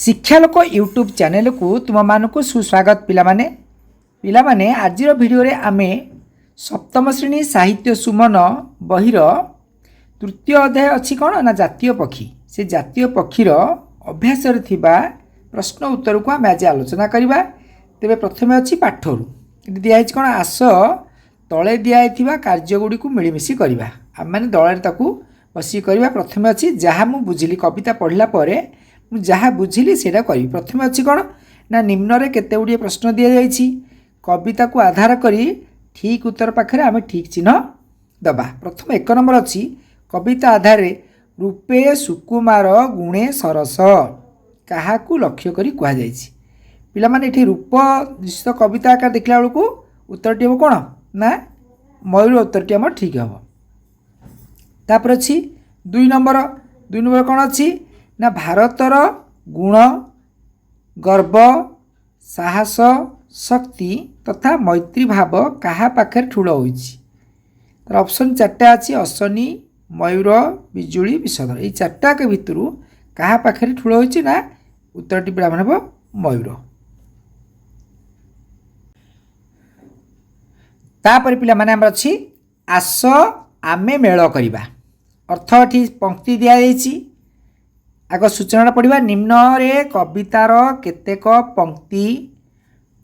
शिक्षालोक YouTube channel को तुम मानक सुस्वागत पिलामाने आज भिडियो आमे सप्तम श्रेणी साहित्य सुमन बहिर तृतीय अध्याय अच्छी कौन ना जातीय पक्षी से जातीय पक्षीर अभ्यास प्रश्न उत्तर को आम आज आलोचना करवा। तेरे प्रथम अच्छी पाठर दिखाई कौन आस तले दिखाई कार्यगुड़ी को मिलमिशी करवा आम मैंने दल बसिक करवा। प्रथम अच्छी जहाँ मुझे बुझिली कविता पढ़ला जहाँ बुझिली से प्रथम अच्छी कौन ना निम्न रे केते गुड़िए प्रश्न दि जाइए कविता को आधार करी ठीक उत्तर पाखे आम ठीक चिन्ह दबा। प्रथम एक नंबर अच्छी कविता आधार रूपे सुकुमार गुणे सरस क्या लक्ष्य करी कहुई पिला माने ये रूप निश्चित कविता आकार देखला बेलू उत्तरटी हम कौन ना मयूर उत्तरटी आम ठीक हम। तापर अच्छी दुई नंबर कौन अच्छी ना भारतर गुण गर्व साहस शक्ति तथा मैत्री भाव क्या पाखे ठूल होर ऑप्शन चार्टा अच्छी अश्वनी मयूर बिजुली विषधर ये चार्टा के भितर क्या पाखे ठूल होना उत्तरटी पिलामान हम मयूर। तापर पिला माने हमर अच्छी आस आमे मेल करवा अर्थ ये पंक्ति दि जाइए आग सूचना पढ़ा निम्न रे कवितार केतेक पंक्ति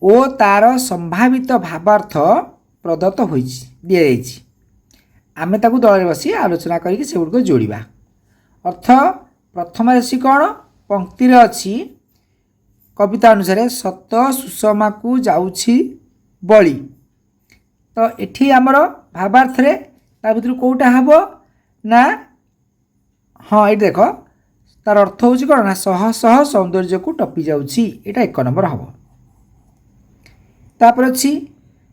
ओ तार संभावित भावार्थ प्रदत्त हो दि जाइए आमे ताकू दल बसी आलोचना करके से गुड़ जोड़ा। अर्थ प्रथम राशि कौन पंक्ति अच्छी कविता अनुसार सत सुषमा को जाऊँगी बली तो एठी आमर भावार्थ रे ता भीतर कोटा हम ना हाँ ये देख तार अर्थ हूँ कौन ना शह शह सौंदर्य को टपी जाऊँगी यहाँ एक नंबर हम। तापर अच्छी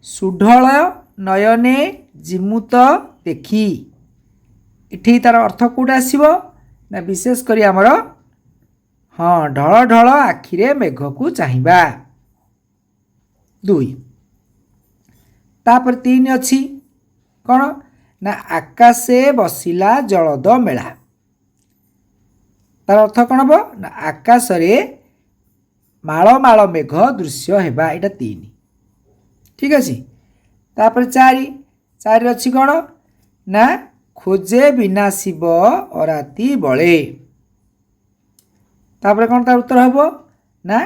सुढल नयने जिमुत देखी इठी तार अर्थ कौटा आसो ना विशेष करी आमर हाँ ढल ढल आखिरे मेघ को चाहिबा दुई। तापर तीन अच्छी कौन ना आकाशे बसिला जलद मेला तार अर्थ कौन हम ना आकाश रे माल माल मेघ दृश्य हेबा यहाँ तीन ठीक अच्छे। तापर चारि अच्छी कौन ना खोजे बिना शिव अराती बले तापर कौन तार उत्तर हम ना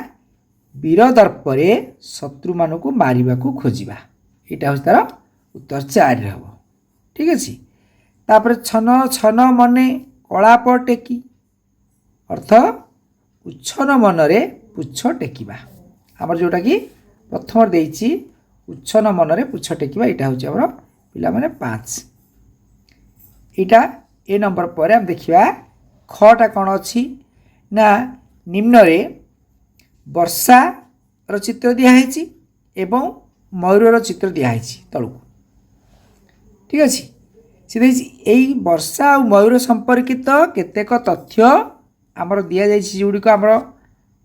वीर दर्परे शत्रु मान को मारिबा को खोजिबा यहाँ हूँ तार उत्तर चारि हम ठीक अच्छे। तापर छन छन मने कलाप टेकी अर्थ उच्छन मनरे पुछ टेकिबा आमर जोटा कि प्रथम देइछि उच्छन मनरे पुछ टेकिबा यहाँ हूँ आमर पिला माने 5 यहाँ ए नंबर पर हम देखिबा खटा कौन अच्छी ना निम्न रे वर्षा रो चित्र दिखाई एवं मयूर चित्र दिखाई तलू ठीक अच्छे सीधे यही वर्षा और मयूर संपर्कित केतेक तथ्य आमर दि जागुड़िक आमर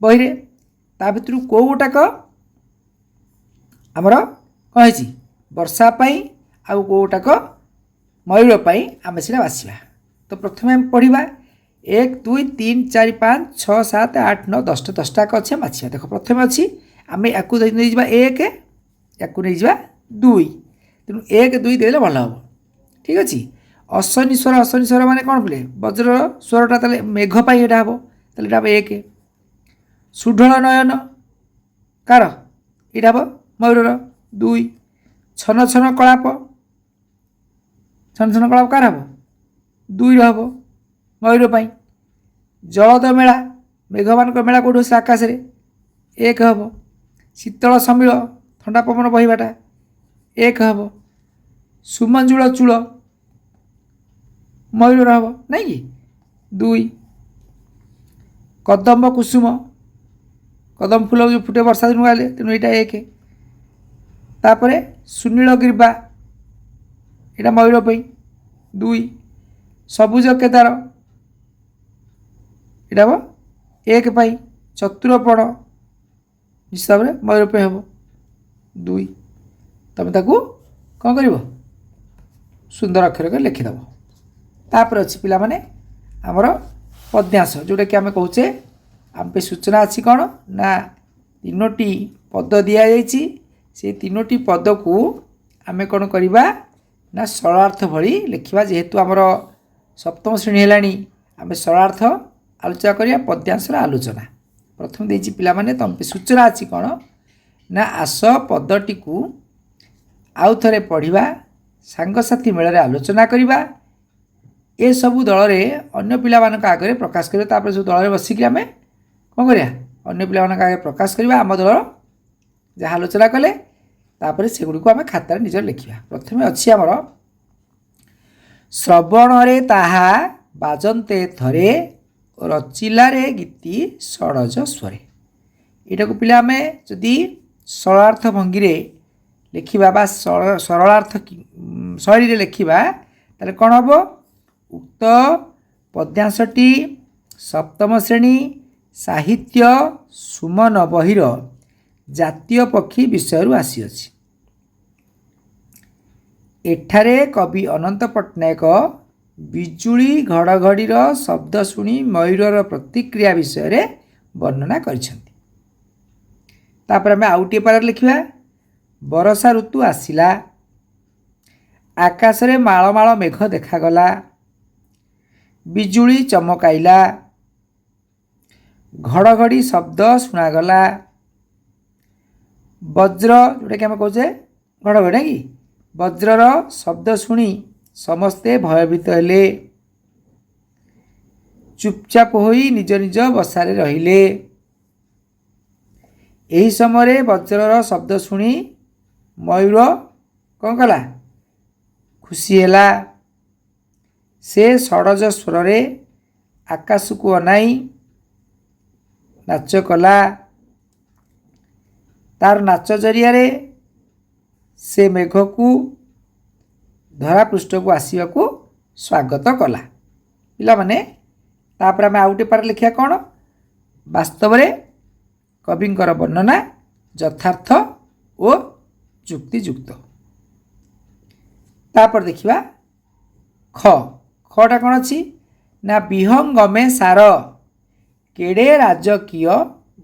बही ता भर कौ गोटाक आमर कौन है वर्षा आउ कौ गोटाक मयूर आम से बासिबा। तो प्रथम आम पढ़ा 1 2 3 4 5 6 7 8 9 10 10टाक अच्छे बाछा देख प्रथम अच्छी आम या नहीं जा 1 या नहीं जा 2 तेणु 1 2 देले भल हम ठीक अच्छे। अश्वनी स्वर माने कौन बोले वज्र स्वरटा ताले मेघ पाई यहाँ हम ताले हम 1 सुढल नयन कार यहाँ हम मयूर 2 छन छन कलाप कार हम 2 हम मयूर पाई जलद मेला मेघ मान मेला कौट से आकाश रे 1 हम शीतल समिल ठंडा पवन बहवाटा 1 हम सुमंजुल चूल मयूर हम नहीं कि 2 कदम्ब कुसुम कदम फूल जो फुटे वर्षा दिन आए तेणु यहाँ 1 तापर सुनील गिर्बा यहाँ मयूर 2 सबुज केदार यहाँ हम 1 चतुरपण हिसाब से मयूर हम 2 तुम ताकू कौन कर सुंदर अक्षर कर लिखिदेव। तापर अच्छी पिला माने आमर पद्यांश जोटा कि आम कहे आम पे सूचना अच्छी कौन ना तीनोटी पद दि जाइए से तीनोटी पद को आम कौन करवा ना सरलार्थ भली लिखा जेहेतु आमर सप्तम श्रेणी है आम सरलार्थ आलोचना करिया पद्यांशर आलोचना प्रथम देछि पिला माने तुम पे सूचना अच्छी कौन ना आस पदटी को आउ थरे पढ़िबा सांगसाथी मेल आलोचना करिबा ए सबु दल रे अन्य पिला मानक आगे प्रकाश करिबा तापर सब दल रे बसिक आम कौन करिया अन्य पिला मानक आगे प्रकाश करिबा आम दल जहाँ आलोचना कले तापर सेगुड़ी को आम खातार निजर लिखा प्रथम अच्छी आमर श्रवण रे ताहा बाजन्ते थरे रचिलारे गीति षडज स्वरे यहाँ को पिला आम जदि सरलार्थ भंगी लिखा बा सरलार्थ शैली लिखा ताले कौन हम उक्त पद्यांशटी सप्तम श्रेणी साहित्य सुमन बहिर जातीय पक्षी विषय आसी अछि। एठारे कवि अनंत पट्टनायक बिजुली घड़घड़ीर शब्द शुणी मयूरर प्रतिक्रिया विषय रे वर्णना करिसेंति। तापर आम आउटे पार लिखा बरसा ऋतु आसिला आकाश रे माଳ माଳ मेघ देखागला बिजुली चमकाइला घड़घड़ी शब्द शुणागला वज्र जोटा कि आम कहे घड़घड़ी कि वज्रर शब्द शुणी समस्ते भयभीत हेले चुपचाप होई निज निज बसारे रहिले। एही समय वज्रर शब्द शुणी मयूर कौन कला खुशी हेला से षडज स्वर रे आकाश को अनाई नाच कला तार नाच जरिया रे से मेघ को धरा पृष्ठ को आसवा को स्वागत कला पिला माने तापर आम आउटे पार लिखा कौन वास्तव रे कविंकर वर्णना यथार्थ और जुक्तियुक्त। तापर देखिबा ख खटा कौन अच्छी ना विहंगमे सार केड़े राजकीय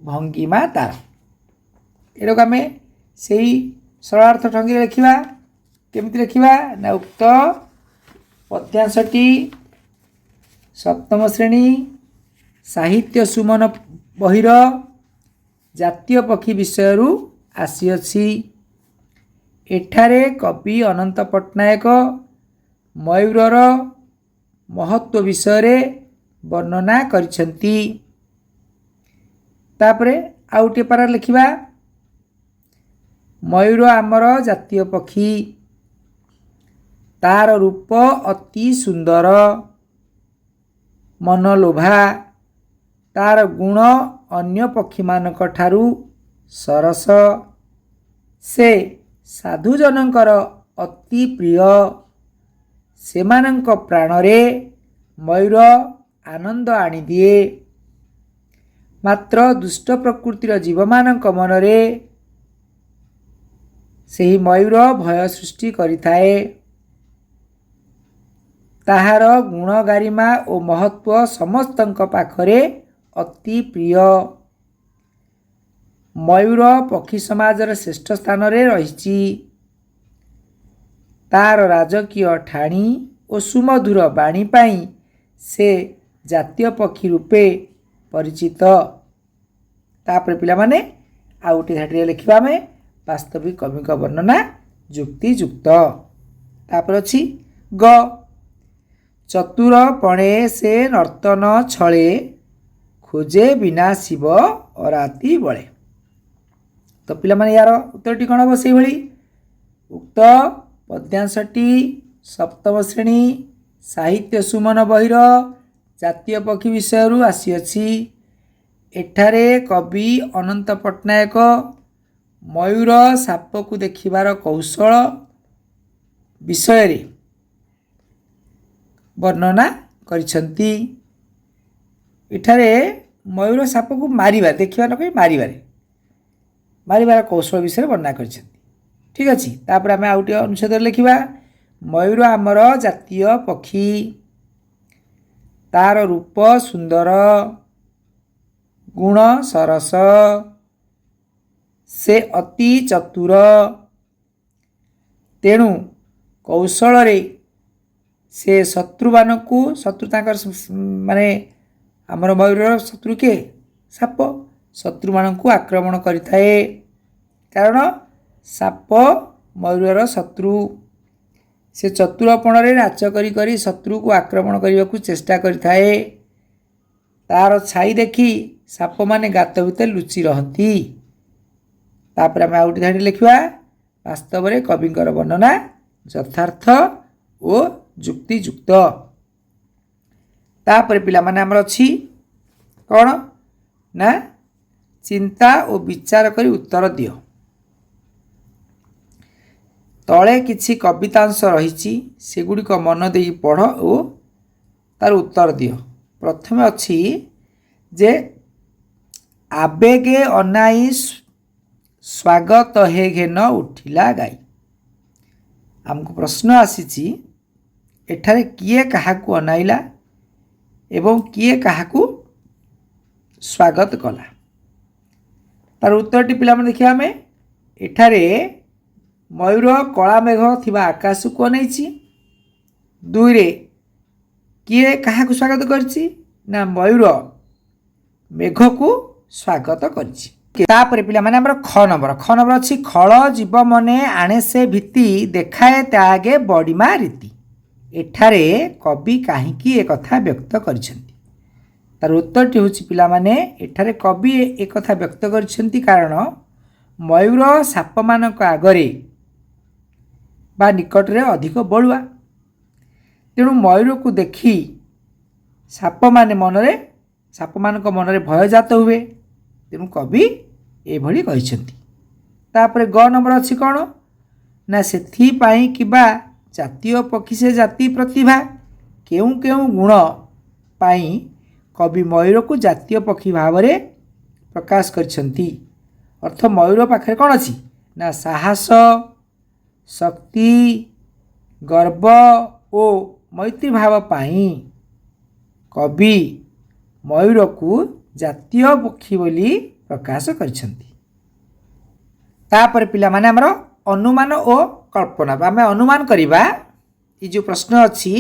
भंगिमा तार एटा को आम से सरलार्थ ढंगी लिखा केमती लिखा ना उक्त पद्यांशटी सप्तम श्रेणी साहित्य सुमन बहिर जातीय पक्षी विषय आसी अछि। एठारे कवि अनंत पट्टनायक मयूरर महत्व विषय रे वर्णना करिसेंति। तापरे आउटे पारा लिखा मयूर आमर जातीय पक्षी तार रूप अति सुंदर मनलोभा तार गुण अन्य पक्षी मानक ठारू सरस से साधुजनकर अति प्रिय सेमानंक प्राण रे मयूर आनंद आनी दिए मात्र दुष्ट प्रकृतिर जीव मानक मन रे सेही मयूर भय सृष्टि करिथाए ताहार गुण गारिमा और महत्व समस्तंक पाखरे अति प्रिय मयूर पक्षी समाजर श्रेष्ठ स्थान रे रहिछि तार राजकीय ठाणी और सुमधुर बाणी पाई से जातीय पक्षी रूपे परिचित। तापर पिला माने आउटे धाड़ी लिखा में वास्तविक कवि का वर्णना जुक्तियुक्त। तापर अछि ग चतुर पणे से नर्तन छळे खोजे बिना शिव अराती बळे। तो पिला माने यार उत्तरटी कौन हम से भली उक्त पद्यांशटी सप्तम श्रेणी साहित्य सुमन बहिर जातीय पक्षी विषय आसी अछि। एठारे कवि अनंत पट्टनायक मयूर साप को देखिबार कौशल विषय रे वर्णना करिसेंति। एठारे मयूर साप को मारिबा देखिबा न कहि मारिबार कौशल विषय वर्णना करिसेंति। ठीक अछि। तापर आमे आउटे अनुच्छेद लिखिबा मयूर आमर जातीय पक्षी तार रूप सुंदर गुण सरस से अति चतुर तेणु कौशल रे से शत्रु मानकु शत्रु तांकर माने आमर मयूर शत्रु के साप शत्रु मानकु आक्रमण करिथाए कारण साप मयूर शत्रु से चतुरपण रे नाच करी करी शत्रु को आक्रमण करने को चेष्टा करिथाए तार छाई देखी साप माने गात भितर लुचि रहती तापर आम आउट धाड़ी लिखा वास्तव में कविंकर वर्णना यथार्थ ओ जुक्तियुक्त तापर पिला माने हमर अछि कौन ना चिंता और विचार करी उत्तर दियो तले किछि कवितांश रही सेगुड़िक मन दे पढ़ और तार उत्तर दियो प्रथम अच्छी जे आवेगे अनाई स्वागत हे घेन उठिला गाई आमको प्रश्न आसी एठारे किए काहाकू अनाइला एवं किए काहाकू स्वागत कला तार उत्तरटी पिला मन देखिया हमें एठारे मयूर कला मेघ थिबा आकाश को अनैछि दुई रे किए काहाकू स्वागत करछि ना मयूर मेघ को स्वागत करछि तापर पिला माने हमर ख नंबर अछि खळ जीव मने आणे से भीति देखाए तागे बडिमा रीति एठारे कवि काहीकि ए कथा व्यक्त करछन्ति तार उत्तरटी होछि पिला माने एठारे कवि ए कथा व्यक्त करछन्ति कारण मयूर साप मानक आगरे बा निकट रे अधिक बलुआ तेणु मयूर को देखी साप मानक मनरे भय जात हुए तेणु कवि एभली कहिसंती तापरे ग नंबर अछि कोन ना सेथि पई किबा जातीय पक्षी से जाति प्रतिभा केउ केउ गुण पई कवि मयूर को जातीय पक्षी भाव रे प्रकाश करछंती अर्थ मयूर पाखरे कोन अछि ना साहस शक्ति गर्व ओ मैत्री भाव पाई कवि मयूर को जातीय पक्षी बोली प्रकाश करछंती तापर पिला माने हमर अनुमान ओ कल्पना आम अनुमान करिबा ये जो प्रश्न अछि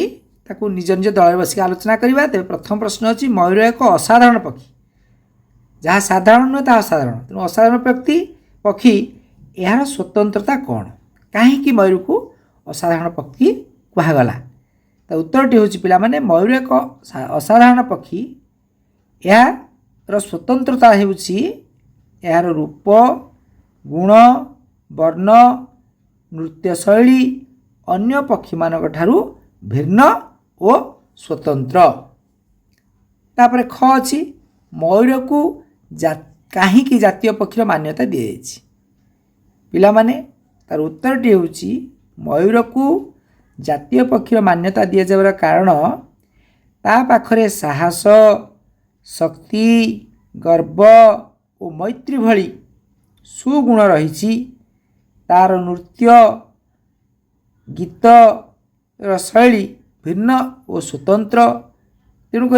ताकू निज निज दल बसिक आलोचना करिबा तेरे प्रथम प्रश्न अछि मयूर एक असाधारण पक्षी जहाँ साधारण नुहे ता असाधारण तेणु असाधारण पक्षी यार स्वतंत्रता कौन कहीं मयूर को असाधारण पक्षी कहगला तो उत्तरटी हूँ पिला माने मयूर एक असाधारण पक्षी यार स्वतंत्रता होउछि यार रूप गुण वर्ण नृत्य शैली अन्य पक्षी मानक ठारू भिन्न और स्वतंत्र तापर ख अछि मयूर को कहीं जातीय पक्षीर मान्यता दी जाइछि पिला माने तार उत्तरटी होउछि मयूर को जातीय पक्षीर मान्यता दि जाबार कारण ता पाखरे साहस शक्ति गर्व और मैत्री भली सुगुण रही तार नृत्य गीत शैली भिन्न और स्वतंत्र तेणुक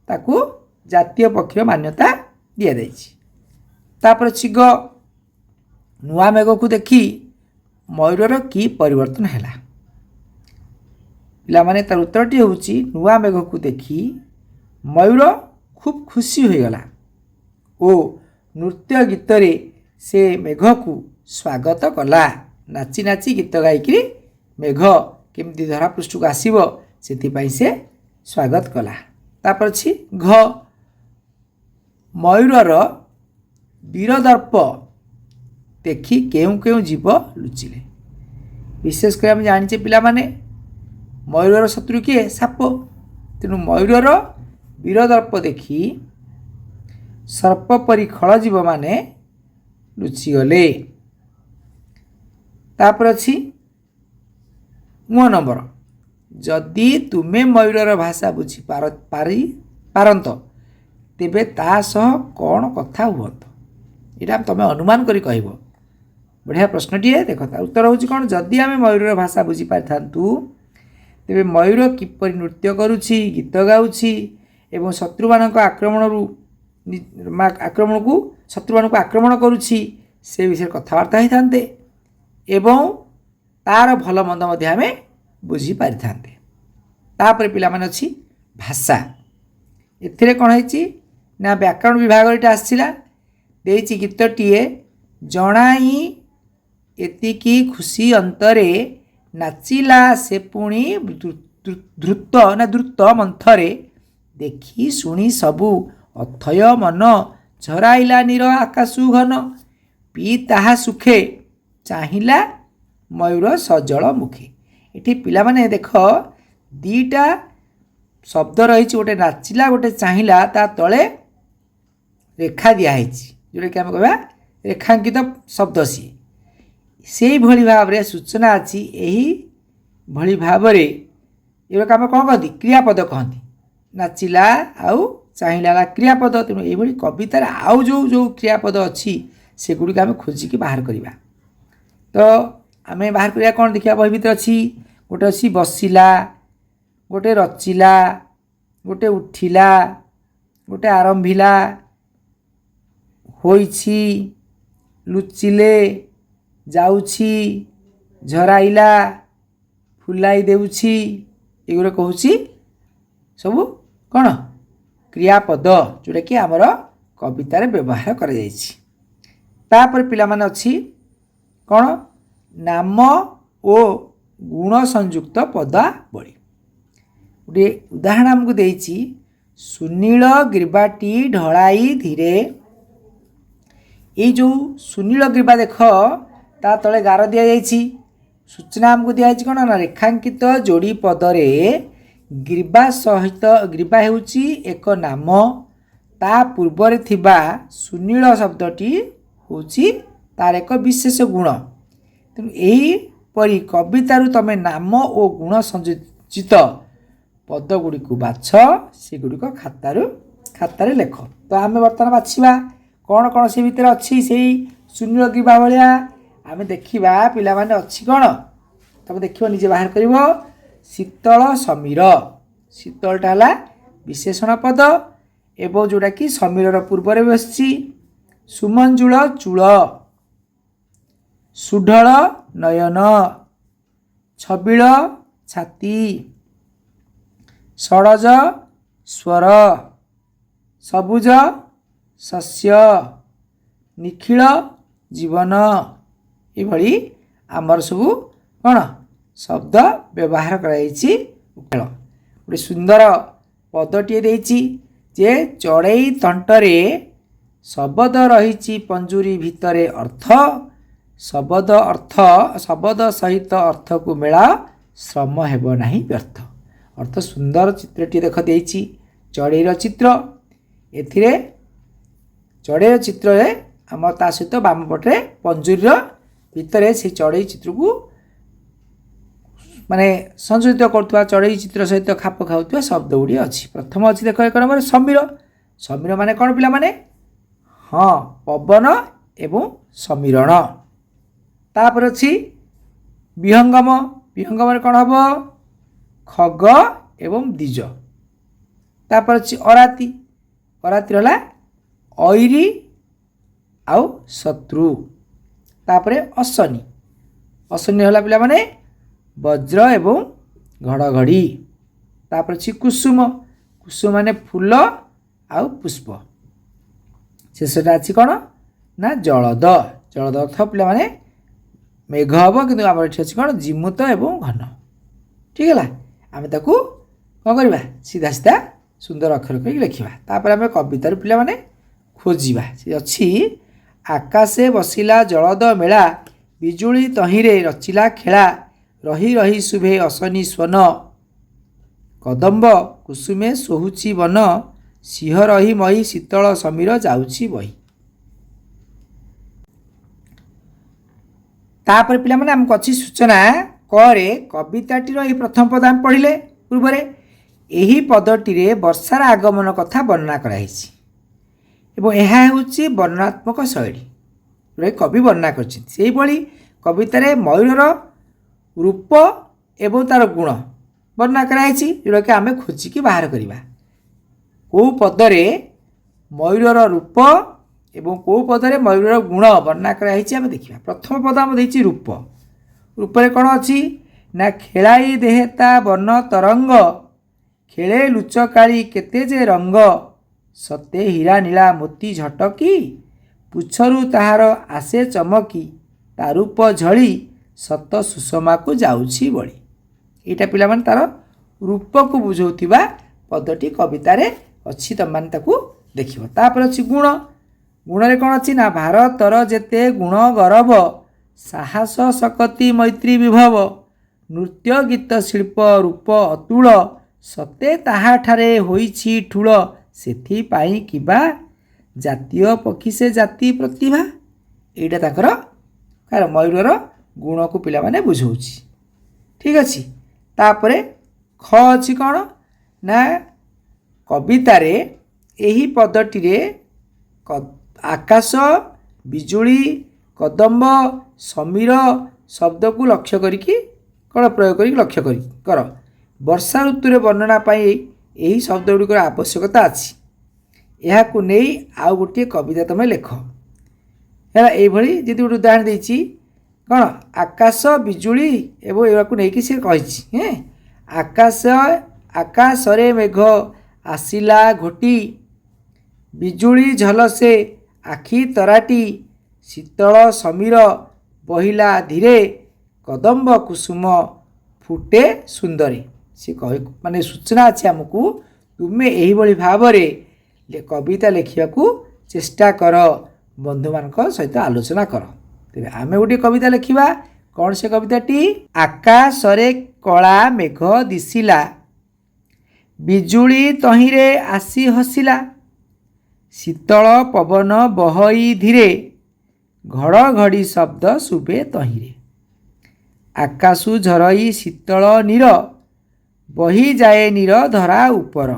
ताकू जातीय पक्षीर मान्यता दि जापर छिग नुआ मेघ को देखी मयूर की परिवर्तन है पिला माने तार उत्तरटी होउछि नुआ मेघ को देखी मयूर खूब खुशी हो गला ओ नृत्य गीत रे से मेघ को स्वागत कला नाची नाची गीत गायकरी मेघ केमती धरापृष्ठ को आसीबो सेथिपाई से स्वागत कला तापर छी घ मयूरर वीरदर्प देखी केउ केउ जीव लुचिले विशेषकर आम जाने पिला माने मयूरर शत्रु किए साप तेणु मयूरर वीरदर्प देखी सर्प परी खळ जीव माने लुचिगले तापर अछि मो नंबर जदि तुमे मयूरर भाषा बुझी पारंत तेबे ता सह कौन कथा हुअत यहाँ तुम अनुमान करी कहब बढ़िया प्रश्नटीए देख उत्तर हूँ कौन जदि आम मयूरर भाषा बुझी पारिथांतु तेबे मयूर किपरि नृत्य करुछि गीत गाउछि एवं शत्रु मानक आक्रमण आक्रमण को शत्रु मान को आक्रमण करुच्ची से विषय कथबार्ता होता एवं तार भल मंद आम बुझीपारि था पिला माने अच्छी भाषा एथिरे कौन है ना व्याकरण विभाग यहाँ आसला देची गीतटीए जणाई एतिकी खुशी अंतरे नाचिला से पुणी द्रुत ना द्रुत मंथरे देखी शुणी सबू अथय मन झराइला नीर आकाशु घन पी ताहा सुखे चाहिला मयूर सजल मुखे। ये पिला माने देख दीटा शब्द रही गोटे नाचिला गोटे चाहिला ता तले रेखा दिखाई जोटा कि आम कह रेखांकित शब्द सी से भली भाव रे सूचना अच्छी यही भली भाव रे ये आम कौन कहती क्रियापद कहती नाचिला आउ चाहिला क्रियापद तेणु ये कवितार आउ जो जो क्रियापद अच्छी से गुड़िक आम खोजिकी बाहर करवा। तो आम बाहर करवा कौन देखा बही भर अच्छी गोटे अच्छी बसिला गोटे रचिला गोटे उठिला गोटे आरंभिला होइछि लुचिले जाउछि झराइला फुलाई देउछि एगुरा कहूँ सब कौन क्रियापद जोटा कि आमर कवितार व्यवहार कर पिला माने अच्छी कौन नाम ओ गुण संयुक्त पदावली गोटे उदाहरण आमको देछि सुनील ग्रीबाटी ढलाई धीरे ये जो सुनील ग्रीबा देख ता तले गार दि जाइछि सूचना आमको दिखाई कौन ना रेखांकित जोड़ी पदरे ग्रीबा सहित ग्रीबा हेउछि एक नाम ता पूर्वरे थिबा सुनील शब्दटी होछि तार एक विशेष गुण तेणु यही परी कवितारू तमें नाम और गुण संयोजित पदगुड़ी को बाछ से गुड़िक खातार लेख। तो आम बर्तमान बाछा कौन कौन से भितर अच्छी से सुनील ग्रीबा भाया आम देखा पिला माने अच्छी कौन तुम देख निजे बाहर कर शीतल समीर शीतलटा है विशेषण पद एवं जोटा कि समीर पूर्व बस सुमंजुल चूल सुढल नयन छबिल छाती षडज स्वर सबुज शस्य निखिल जीवन ये आमर सब कौन शब्द व्यवहार कराई गोटे सुंदर पदटे जे चढ़ई तंटरे शब्द रही पंजुरी भितरे अर्थ शब्द सहित अर्थ को मेला श्रम हेब नहीं व्यर्थ अर्थ सुंदर चित्रटी देख देछि चढ़ईर चित्र एथिरे चढ़ईर चित्र आम ता सहित बाम पटे पंजुरीर भितरे से चढ़ई चित्र को माने संयोजित करथुवा चढ़ई चित्र सहित खाप खाउथुवा शब्द गुड़ी अच्छी प्रथम अच्छी देख एक नंबर समीर समीर माने कौन पिला माने हाँ पवन एवं समीरण तापर अच्छी विहंगम विहंगम कौन हम खग एवं द्विज तापर अच्छी अराती अराती रहा ऐरी आउ शत्रु तापर अशनि अशनि हला पिला माने वज्र एवं घड़घड़ी तापर अच्छी कुसुम कुसुम माने फूल आउ पुष्प शेषटा अच्छी कौन ना जलद जलद अर्थ पिला माने मेघ हम कि आम ये अच्छी कौन जिमुत एवं घन ठीक है आम ताकू कौन करवा सीधा सीधा सुंदर अक्षर कर लिखा तापर आम कवितार पिला माने खोजा सी अच्छी आकाशे बसिला जलद मेला बिजुली तहिरे रचिला खेला रही रही शुभे अशनि स्वन कदम्ब कुसुमे सोहुची वन सिंह रही मही शीतल समीर जाउची बही तापर पिला माने हमको अच्छी सूचना करे कविताटीर यही प्रथम पद आम पढ़िले पूर्व यही पदटी वर्षार आगमन कथा वर्णना कराई एवं यह हूँ वर्णनात्मक शैली कवि वर्णना कर कवितार मयूर रूप एवं तार गुण वर्णना कराई जोटा कि आम खोजिकी बाहर करवा कौ पदरे मयूर रूप एवं कौ पदरे मयूर गुण वर्णना कराई आम देखा। प्रथम पद आम देती रूप। रूपरे कौन अच्छी ना खेलाई देहेता बन तरंग खेले लुचकाली केते जे रंग सते हीरा नीला मोती झटकी पुछरू ताहार आसे चमकी ता रूप झड़ी सत सुषमा को जाउछि बड़ी। एटा पिला माने तार रूप को बुझौथिबा पदटी कवितारे अच्छी तुम माने ताकू देखिबो। तापर अछि गुण। गुण रे कोन अछि ना भारतर जेते गुण गौरव साहस सकति मैत्री विभव नृत्य गीत शिल्प रूप अतुल सते ताहा ठारे होइछि ठूल सेथि पाई किबा जातीय पक्षी से जाति प्रतिभा। एटा ताकर कार मयूरर गुण को पिला माने बुझौछि। ठीक अछि। तापरे ख अछि कोन ना कवितारे एही पदटी रे आकाश बिजुली कदम्ब समीर शब्द को लक्ष्य करिकी कौन प्रयोग करी लक्ष्य कर वर्षा ऋतु वर्णना पाई यही शब्द गुड़िक आवश्यकता अच्छी। यह नहीं आउ गोटे कविता तुम लेख है ये जी गोटे उदाहरण देती कौन आकाश बिजुली एवं या नहीं सी कही आकाश आकाशरे मेघ आसिला घोटी बिजुली झलसे आखि तराटी शीतल समीर बहिला धीरे कदम्ब कुसुम फुटे सुंदरी। सी कह माने सूचना अच्छे आमको तुम्हें यही भाव में कविता लिखा चेष्टा कर बंधु मान सहित आलोचना कर। तेरे आम गोटे कविता लिखा कौन से कविताटी आकाशरे कला मेघ दिशिला बिजुली तहिरे आसी हसिला शीतल पवन बहई धीरे घड़घड़ी शब्द शुभे तहिरे आकाशु झरई शीतल नीर बही जाए नीर धरा उपर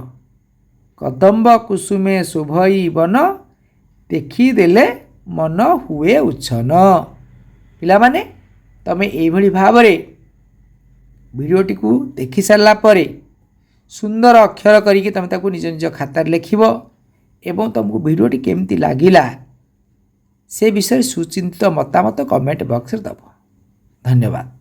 कदम्ब कुसुमे शोभई बन देखिदेले मन हुए उच्छन। पिला माने तमे एभली भाव रे वीडियोटी को देखि सारला परे सुंदर अक्षर करिके तमे ताकू निज निज खातार लिखिबो एवं तुमको वीडियोटी केमती लागिला से विषय सुचिंतित मतामत कमेंट बॉक्स रे दबो। धन्यवाद।